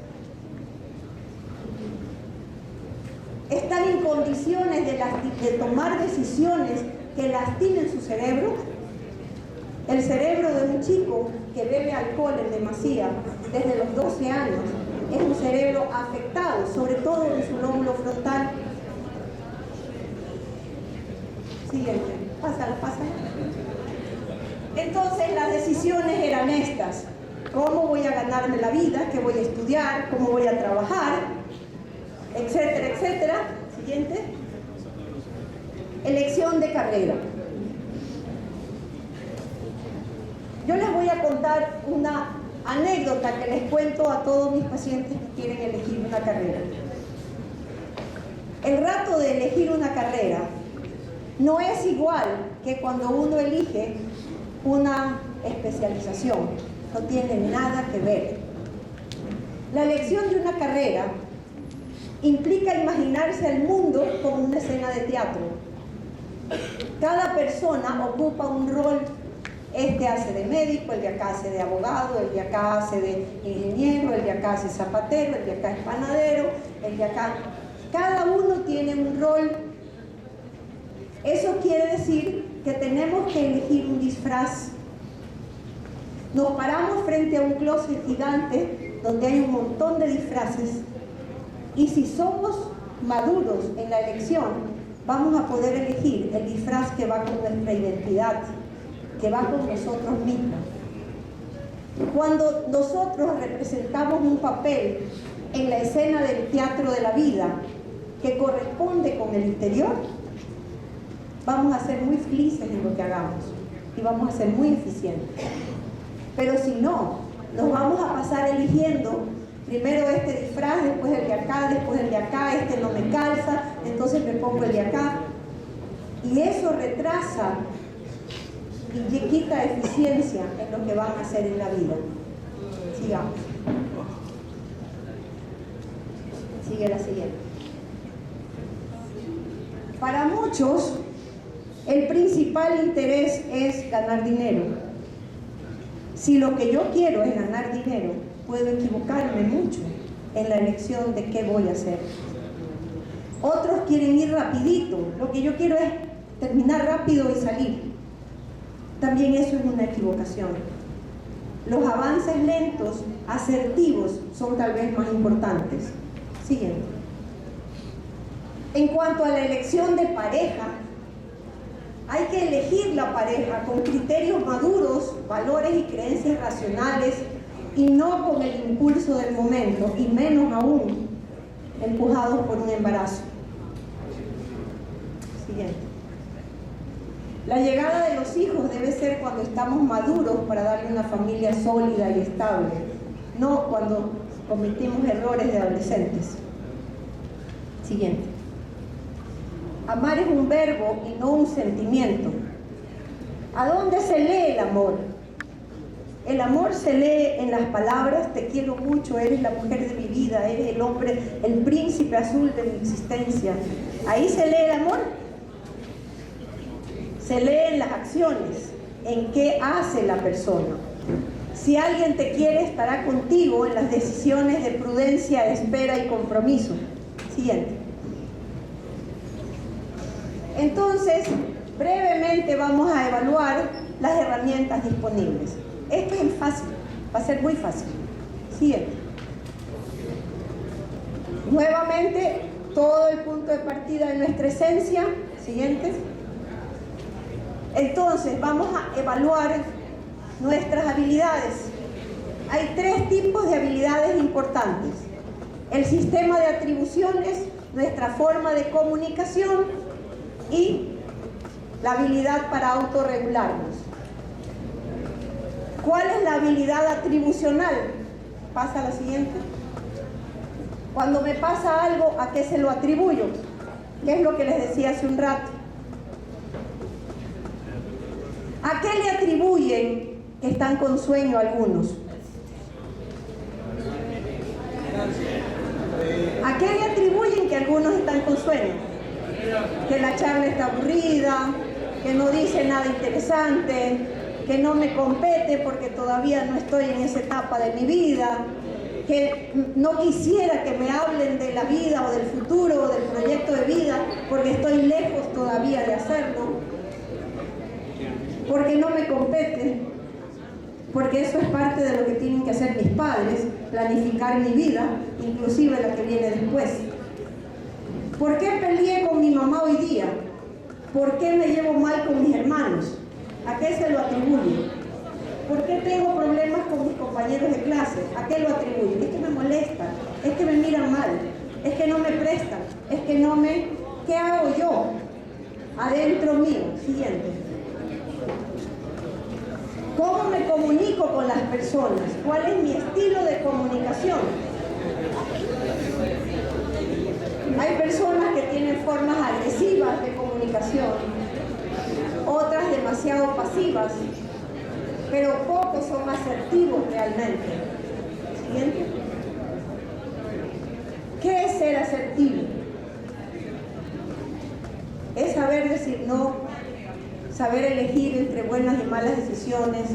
¿Están en condiciones de tomar decisiones que lastimen su cerebro? El cerebro de un chico que bebe alcohol en demasía desde los 12 años es un cerebro afectado, sobre todo en su lóbulo frontal. Siguiente, pásala. Entonces las decisiones eran estas: cómo voy a ganarme la vida, qué voy a estudiar, cómo voy a trabajar, etcétera, etcétera. Siguiente. Elección de carrera. Yo les voy a contar una anécdota que les cuento a todos mis pacientes que quieren elegir una carrera. El rato de elegir una carrera no es igual que cuando uno elige una especialización. No tiene nada que ver. La elección de una carrera implica imaginarse el mundo como una escena de teatro. Cada persona ocupa un rol. Este hace de médico, el de acá hace de abogado, el de acá hace de ingeniero, el de acá hace zapatero, el de acá es panadero, el de acá... Cada uno tiene un rol. Eso quiere decir que tenemos que elegir un disfraz. Nos paramos frente a un closet gigante donde hay un montón de disfraces, y si somos maduros en la elección, vamos a poder elegir el disfraz que va con nuestra identidad, que va con nosotros mismos. Cuando nosotros representamos un papel en la escena del teatro de la vida que corresponde con el interior, vamos a ser muy felices en lo que hagamos y vamos a ser muy eficientes. Pero si no, nos vamos a pasar eligiendo primero este disfraz, después el de acá, después el de acá, este no me calza, entonces me pongo el de acá, y eso retrasa y quita eficiencia en lo que van a hacer en la vida. Sigamos. Sigue la siguiente. Para muchos, el principal interés es ganar dinero. Si lo que yo quiero es ganar dinero, puedo equivocarme mucho en la elección de qué voy a hacer. Otros quieren ir rapidito. Lo que yo quiero es terminar rápido y salir. También eso es una equivocación. Los avances lentos, asertivos, son tal vez más importantes. Siguiente. En cuanto a la elección de pareja, hay que elegir la pareja con criterios maduros, valores y creencias racionales, y no con el impulso del momento, y menos aún empujados por un embarazo. Siguiente. La llegada de los hijos debe ser cuando estamos maduros para darle una familia sólida y estable, no cuando cometimos errores de adolescentes. Siguiente. Amar es un verbo y no un sentimiento. ¿A dónde se lee el amor? El amor se lee en las palabras: te quiero mucho, eres la mujer de mi vida, eres el hombre, el príncipe azul de mi existencia. Ahí se lee el amor. Se lee en las acciones, en qué hace la persona. Si alguien te quiere, estará contigo en las decisiones de prudencia, espera y compromiso. Siguiente. Entonces, brevemente vamos a evaluar las herramientas disponibles. Esto es fácil, va a ser muy fácil. Siguiente. Nuevamente, todo el punto de partida de nuestra esencia. Siguiente. Entonces, vamos a evaluar nuestras habilidades. Hay 3 tipos de habilidades importantes: el sistema de atribuciones, nuestra forma de comunicación y la habilidad para autorregularnos. ¿Cuál es la habilidad atribucional? Pasa a la siguiente. Cuando me pasa algo, ¿a qué se lo atribuyo? ¿Qué es lo que les decía hace un rato? ¿A qué le atribuyen que están con sueño algunos? ¿A qué le atribuyen que algunos están con sueño, que la charla está aburrida, que no dice nada interesante, que no me compete porque todavía no estoy en esa etapa de mi vida, que no quisiera que me hablen de la vida o del futuro o del proyecto de vida porque estoy lejos todavía de hacerlo, porque no me compete, porque eso es parte de lo que tienen que hacer mis padres, planificar mi vida, inclusive la que viene después. ¿Por qué peleé con mi mamá hoy día? ¿Por qué me llevo mal con mis hermanos? ¿A qué se lo atribuye? ¿Por qué tengo problemas con mis compañeros de clase? ¿A qué lo atribuye? Es que me molestan, es que me miran mal, es que no me prestan, es que no me... ¿Qué hago yo? Adentro mío. Siguiente. ¿Cómo me comunico con las personas? ¿Cuál es mi estilo de comunicación? Hay personas que tienen formas agresivas de comunicación, otras demasiado pasivas, pero pocos son asertivos realmente. Siguiente. ¿Qué es ser asertivo? Es saber decir no, saber elegir entre buenas y malas decisiones,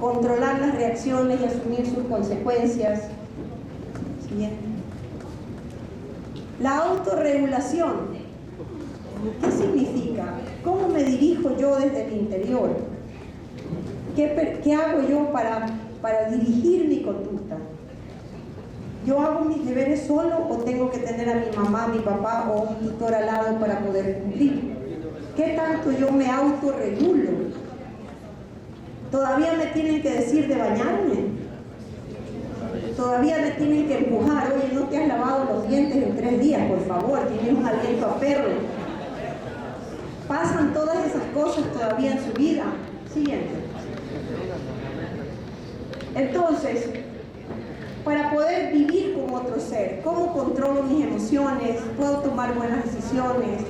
controlar las reacciones y asumir sus consecuencias. Siguiente. La autorregulación. ¿Qué significa? ¿Cómo me dirijo yo desde el interior? ¿Qué hago yo para dirigir mi conducta? ¿Yo hago mis deberes solo o tengo que tener a mi mamá, a mi papá o un tutor al lado para poder cumplir? ¿Qué tanto yo me autorregulo? ¿Todavía me tienen que decir de bañarme? Todavía me tienen que empujar, oye, no te has lavado los dientes en 3 días, por favor, tienes un aliento a perro. Pasan todas esas cosas todavía en su vida. Siguiente. Entonces, para poder vivir como otro ser, ¿cómo controlo mis emociones? ¿Puedo tomar buenas decisiones?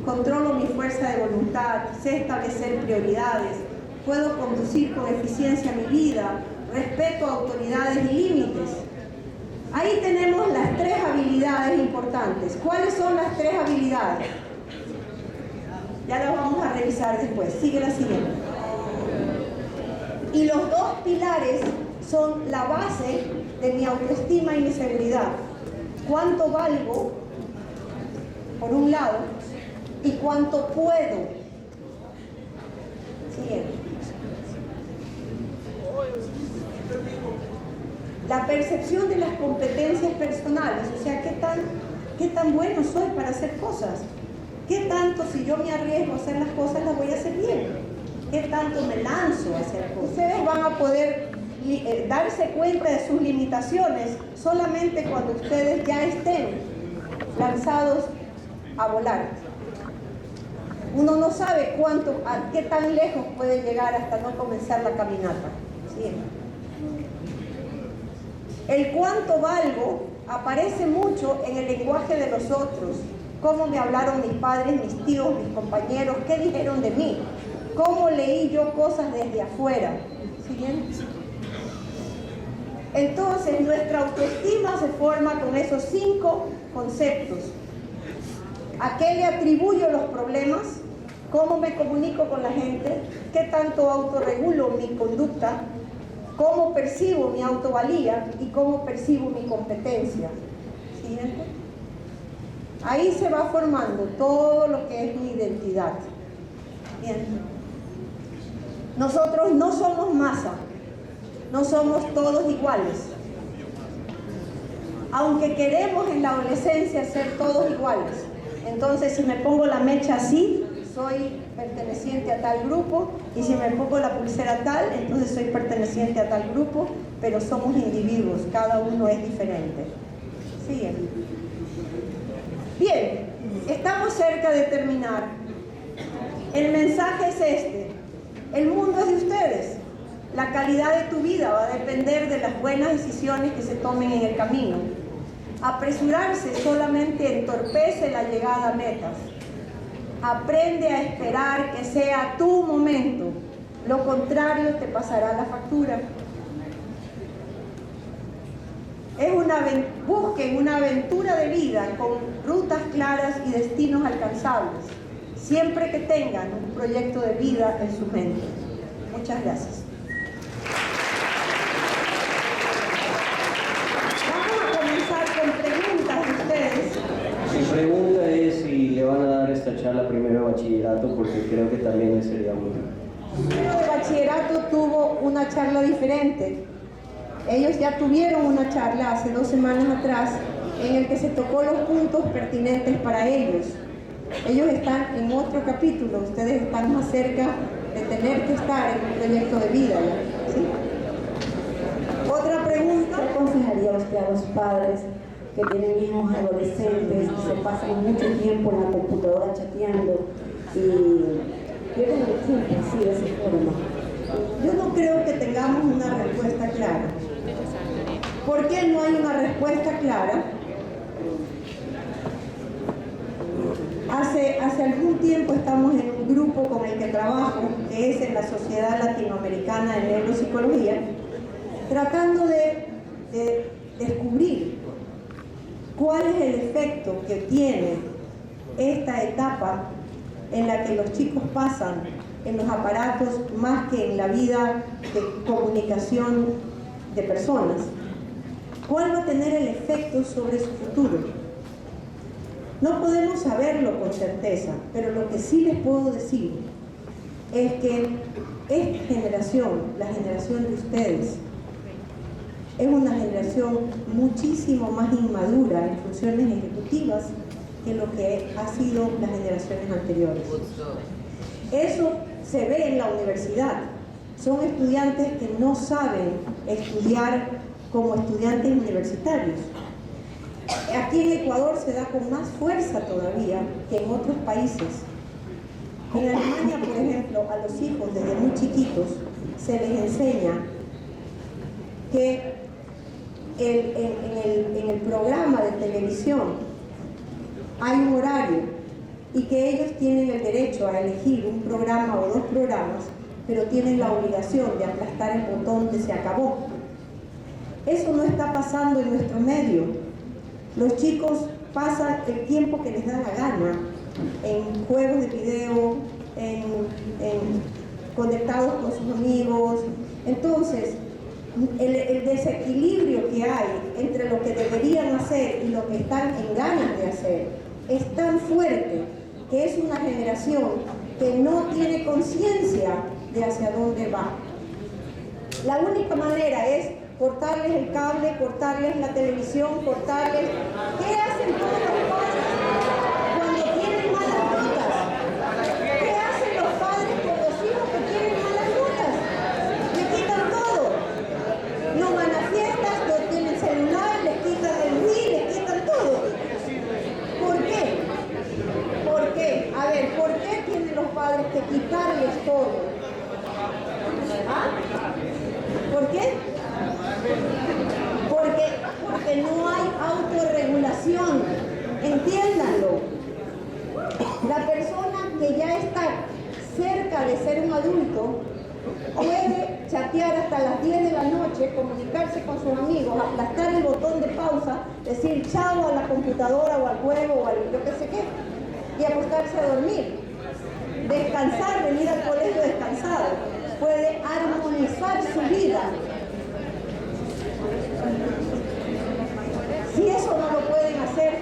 ¿Controlo mi fuerza de voluntad? ¿Sé establecer prioridades? ¿Puedo conducir con eficiencia mi vida? ¿Respeto a autoridades y límites? Ahí tenemos las 3 habilidades importantes. ¿Cuáles son las 3 habilidades? Ya las vamos a revisar después. Sigue la siguiente. Y los 2 pilares son la base de mi autoestima y mi seguridad. ¿Cuánto valgo? Por un lado. ¿Y cuánto puedo? Siguiente. La percepción de las competencias personales, o sea, ¿qué tan bueno soy para hacer cosas? ¿Qué tanto si yo me arriesgo a hacer las cosas las voy a hacer bien? ¿Qué tanto me lanzo a hacer cosas? Ustedes van a poder darse cuenta de sus limitaciones solamente cuando ustedes ya estén lanzados a volar. Uno no sabe qué tan lejos puede llegar hasta no comenzar la caminata. ¿Sí? El cuánto valgo aparece mucho en el lenguaje de los otros. Cómo me hablaron mis padres, mis tíos, mis compañeros, qué dijeron de mí, cómo leí yo cosas desde afuera. ¿Siguiente? Entonces, nuestra autoestima se forma con esos 5 conceptos. ¿A qué le atribuyo los problemas? ¿Cómo me comunico con la gente? ¿Qué tanto autorregulo mi conducta? ¿Cómo percibo mi autovalía? ¿Y cómo percibo mi competencia? ¿Siguiente? Ahí se va formando todo lo que es mi identidad. Bien. Nosotros no somos masa, no somos todos iguales. Aunque queremos en la adolescencia ser todos iguales. Entonces, si me pongo la mecha así, soy perteneciente a tal grupo, y si me pongo la pulsera tal, entonces soy perteneciente a tal grupo, pero somos individuos, cada uno es diferente. ¿Siguen? Bien, estamos cerca de terminar. El mensaje es este: el mundo es de ustedes. La calidad de tu vida va a depender de las buenas decisiones que se tomen en el camino. Apresurarse solamente entorpece la llegada a metas. Aprende a esperar que sea tu momento. Lo contrario te pasará la factura. Busquen una aventura de vida con rutas claras y destinos alcanzables, siempre que tengan un proyecto de vida en su mente. Muchas gracias. Vamos a comenzar con preguntas de ustedes. Mi pregunta es si le van a dar esta charla primero de bachillerato, porque creo que también les sería útil. Primero de bachillerato tuvo una charla diferente. Ellos ya tuvieron una charla hace 2 semanas atrás en el que se tocó los puntos pertinentes para ellos. Ellos están en otro capítulo, ustedes están más cerca de tener que estar en un proyecto de vida, ¿sí? Otra pregunta. ¿Qué aconsejaría usted a los padres que tienen hijos adolescentes y se pasan mucho tiempo en la computadora chateando y pierden el tiempo así de esa forma? Yo no creo que tengamos una respuesta clara. ¿Por qué no hay una respuesta clara? Hace algún tiempo estamos en un grupo con el que trabajo, que es en la Sociedad Latinoamericana de Neuropsicología, tratando de descubrir cuál es el efecto que tiene esta etapa en la que los chicos pasan en los aparatos más que en la vida de comunicación de personas. ¿Cuál va a tener el efecto sobre su futuro? No podemos saberlo con certeza, pero lo que sí les puedo decir es que esta generación, la generación de ustedes, es una generación muchísimo más inmadura en funciones ejecutivas que lo que ha sido las generaciones anteriores. Eso se ve en la universidad. Son estudiantes que no saben estudiar como estudiantes universitarios. Aquí en Ecuador se da con más fuerza todavía que en otros países. En Alemania, por ejemplo, a los hijos desde muy chiquitos se les enseña que en el programa de televisión hay un horario y que ellos tienen el derecho a elegir un programa o 2 programas, pero tienen la obligación de aplastar el botón de se acabó. Eso no está pasando en nuestro medio. Los chicos pasan el tiempo que les da la gana en juegos de video, conectados con sus amigos. Entonces, el desequilibrio que hay entre lo que deberían hacer y lo que están en ganas de hacer es tan fuerte que es una generación que no tiene conciencia de hacia dónde va. La única manera es cortarles el cable, cortarles la televisión, cortarles... ¿Qué hacen todos los padres cuando tienen malas notas? ¿Qué hacen los padres con los hijos que tienen malas notas? Le quitan todo. No van a fiestas, no tienen celular, les quitan el Wii, les quitan todo. ¿Por qué? ¿Por qué? A ver, ¿por qué tienen los padres que quitarles todo? ¿Ah? ¿Por qué? Porque no hay autorregulación, entiéndanlo. La persona que ya está cerca de ser un adulto puede chatear hasta las 10 de la noche, comunicarse con sus amigos, aplastar el botón de pausa, decir chao a la computadora o al juego o al yo qué sé qué, y acostarse a dormir, descansar, venir al colegio descansado. Puede armonizar su vida. Si eso no lo pueden hacer,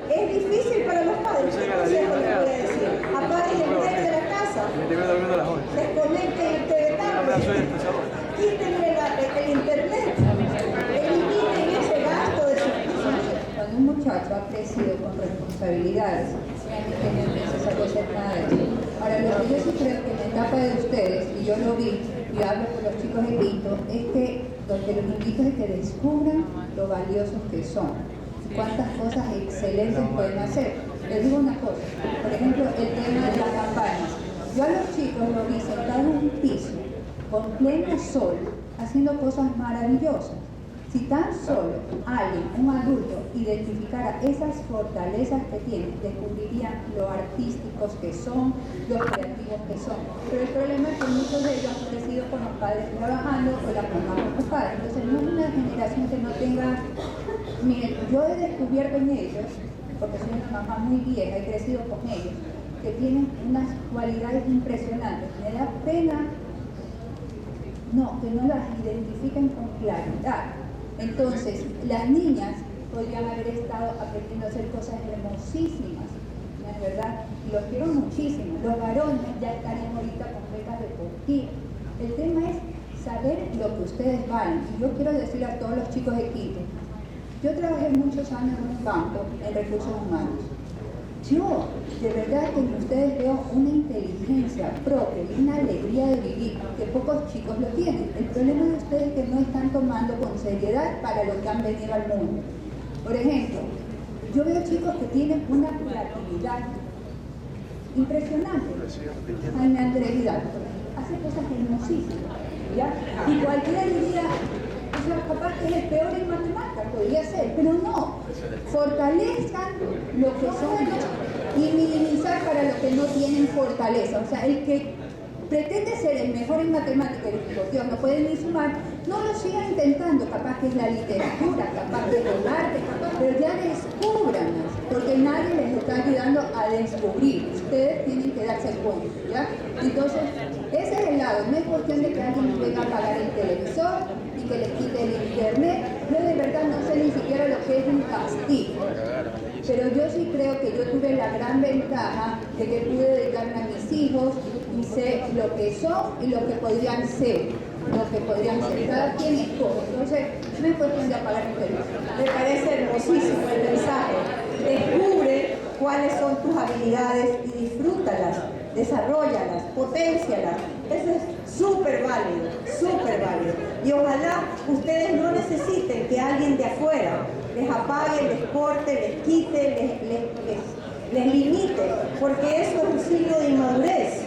es difícil para los padres. ¿Qué consejo les voy a decir? Apaguen el tele de la casa, desconecten el teletable, quítenle el internet, eliminen ese gasto de su... Cuando un muchacho ha crecido con responsabilidades, no empieza a hacer nada de eso. Ahora, lo que yo sí creo que en la etapa de ustedes, y yo lo vi, y hablo con los chicos de Quito, es que lo que los invito es que descubran lo valiosos que son, cuántas cosas excelentes pueden hacer. Les digo una cosa, por ejemplo, el tema de las campañas. Yo a los chicos lo vi sentados en un piso, con pleno sol, haciendo cosas maravillosas. Si tan solo alguien, un adulto, identificara esas fortalezas que tienen, descubrirían lo artísticos que son, lo creativos que son. Pero el problema es que muchos de ellos han crecido con los padres trabajando o las mamás ocupadas. Entonces no es una generación que no tenga Miren, yo he descubierto en ellos, porque soy una mamá muy vieja, he crecido con ellos, que tienen unas cualidades impresionantes. Me da pena que no las identifiquen con claridad. Entonces, las niñas podrían haber estado aprendiendo a hacer cosas hermosísimas, ¿no es verdad? Y los quiero muchísimo. Los varones ya estarían ahorita con becas deportivas. El tema es saber lo que ustedes valen. Y yo quiero decirle a todos los chicos de Quito, yo trabajé muchos años en un campo en recursos humanos. Yo, de verdad que en ustedes veo una inteligencia propia y una alegría de vivir que pocos chicos lo tienen. El problema de ustedes es que no están tomando con seriedad para lo que han venido al mundo. Por ejemplo, yo veo chicos que tienen una creatividad impresionante. Jaime Andrés Vidal hace cosas hermosísimas, ¿ya? Y cualquiera diría, o sea, capaz que es el peor en matemáticas, podría ser, pero no. Fortalezcan lo que son y minimizar para los que no tienen fortaleza. O sea, el que pretende ser el mejor en matemáticas y por Dios no puede ni sumar, no lo siga intentando, capaz que es la literatura, capaz que es el arte, pero ya descúbranlas, porque nadie les está ayudando a descubrir. Ustedes tienen que darse cuenta, ¿ya? Entonces, ese es el lado. No es cuestión de que alguien venga a apagar el televisor y que les quite el internet. Yo de verdad no sé ni siquiera lo que es un castigo. Pero yo sí creo que yo tuve la gran ventaja de que pude dedicarme a mis hijos y sé lo que son y lo que podrían ser. Cada quien escoge. Entonces, no es cuestión de apagar el televisor. Me parece hermosísimo el mensaje. Descubre cuáles son tus habilidades y disfrútalas, desarróllalas, potencialas. Eso es súper válido, súper válido. Y ojalá ustedes no necesiten que alguien de afuera les apague, les corte, les quite, les limite, porque eso es un signo de inmadurez.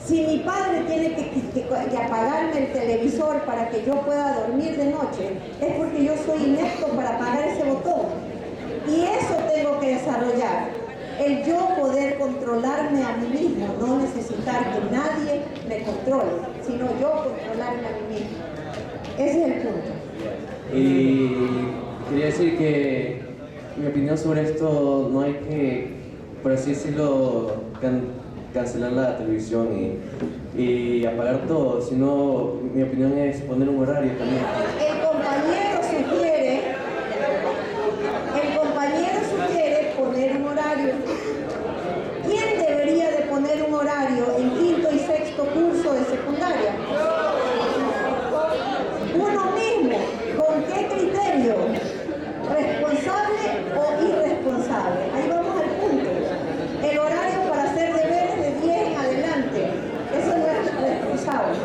Si mi padre tiene que apagarme el televisor para que yo pueda dormir de noche, es porque yo soy inepto para apagar ese botón. Y eso tengo que desarrollar. El yo poder controlarme a mí mismo, no necesitar que nadie me controle, sino yo controlarme a mí mismo. Ese es el punto. Y quería decir que mi opinión sobre esto no hay que, por así decirlo, cancelar la televisión y apagar todo, sino mi opinión es poner un horario también. El compañero sugiere poner un horario. ¿Quién debería de poner un horario en quinto y sexto curso de secundaria? Uno mismo. ¿Con qué criterio? ¿Responsable o irresponsable? Ahí vamos al punto. El horario para hacer deberes de 10 en adelante. Eso no es responsable.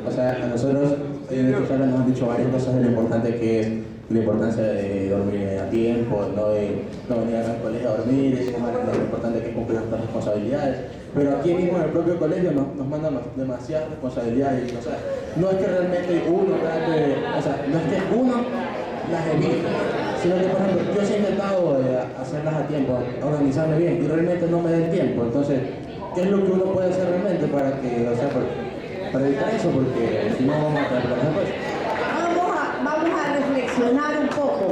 O sea, a nosotros en esta charla nos han dicho varias cosas de lo importante que es la importancia de dormir a tiempo, no venir al colegio a dormir, lo importante que es cumplir nuestras responsabilidades. Pero aquí mismo en el propio colegio nos mandan demasiadas responsabilidades. O sea, no es que realmente uno las evite, sino que, por ejemplo, yo sí he intentado hacerlas a tiempo, organizarme bien, y realmente no me da el tiempo. Entonces, ¿qué es lo que uno puede hacer realmente para evitar eso? Porque si no vamos a tener problemas después. Vamos a reflexionar un poco.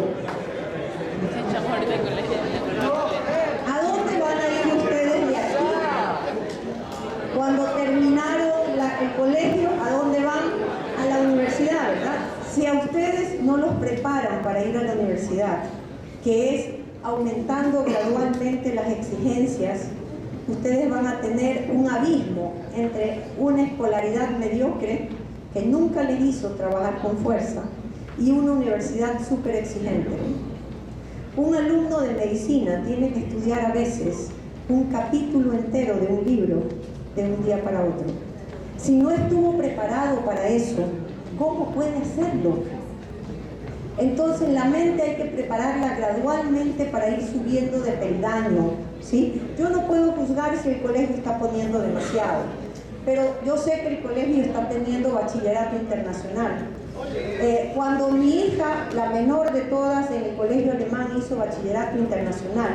¿A dónde van a ir ustedes de aquí? Cuando terminaron el colegio, ¿a dónde van? A la universidad, ¿verdad? Si a ustedes no los preparan para ir a la universidad, que es aumentando gradualmente las exigencias, ustedes van a tener un abismo entre una escolaridad mediocre que nunca les hizo trabajar con fuerza y una universidad súper exigente. Un alumno de medicina tiene que estudiar a veces un capítulo entero de un libro de un día para otro. Si no estuvo preparado para eso, ¿cómo puede hacerlo? Entonces la mente hay que prepararla gradualmente para ir subiendo de peldaño, ¿sí? Yo no puedo juzgar si el colegio está poniendo demasiado, pero yo sé que el colegio está teniendo bachillerato internacional. Cuando mi hija, la menor de todas, en el colegio alemán hizo bachillerato internacional,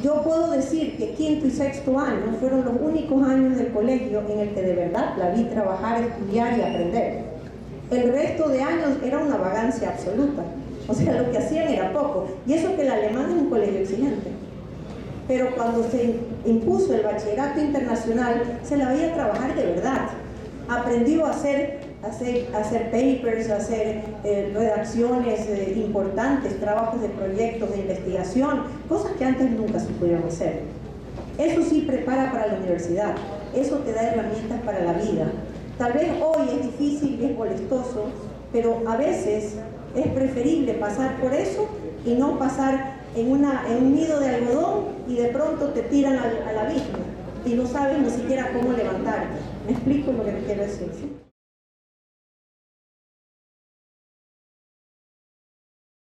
yo puedo decir que quinto y sexto año fueron los únicos años del colegio en el que de verdad la vi trabajar, estudiar y aprender. El resto de años era una vagancia absoluta. O sea, lo que hacían era poco. Y eso que el alemán es un colegio exigente. Pero cuando se impuso el bachillerato internacional, se la veía trabajar de verdad. Aprendió a hacer papers, a hacer redacciones importantes, trabajos de proyectos, de investigación, cosas que antes nunca se pudieron hacer. Eso sí prepara para la universidad, eso te da herramientas para la vida. Tal vez hoy es difícil y es molestoso, pero a veces es preferible pasar por eso y no pasar en un nido de algodón y de pronto te tiran al abismo y no sabes ni siquiera cómo levantarte. ¿Me explico lo que te quiero decir? ¿Sí?